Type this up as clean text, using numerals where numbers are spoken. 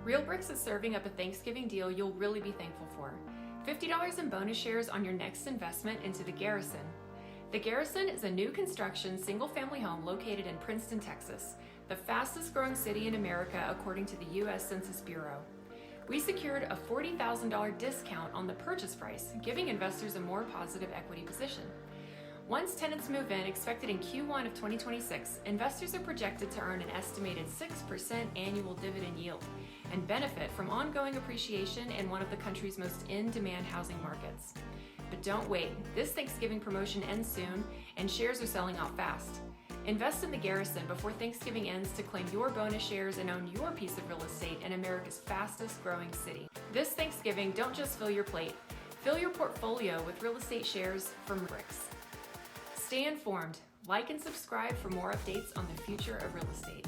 Realbricks is serving up a Thanksgiving deal you'll really be thankful for. $50 in bonus shares on your next investment into the Garrison. The Garrison is a new construction single-family home located in Princeton, Texas, the fastest growing city in America according to the U.S. Census Bureau. We secured a $40,000 discount on the purchase price, giving investors a more positive equity position. Once tenants move in, expected in Q1 of 2026, investors are projected to earn an estimated 6% annual dividend yield and benefit from ongoing appreciation in one of the country's most in-demand housing markets. But don't wait, this Thanksgiving promotion ends soon and shares are selling out fast. Invest in the Garrison before Thanksgiving ends to claim your bonus shares and own your piece of real estate in America's fastest growing city. This Thanksgiving, don't just fill your plate, fill your portfolio with real estate shares from Realbricks. Stay informed, like and subscribe for more updates on the future of real estate.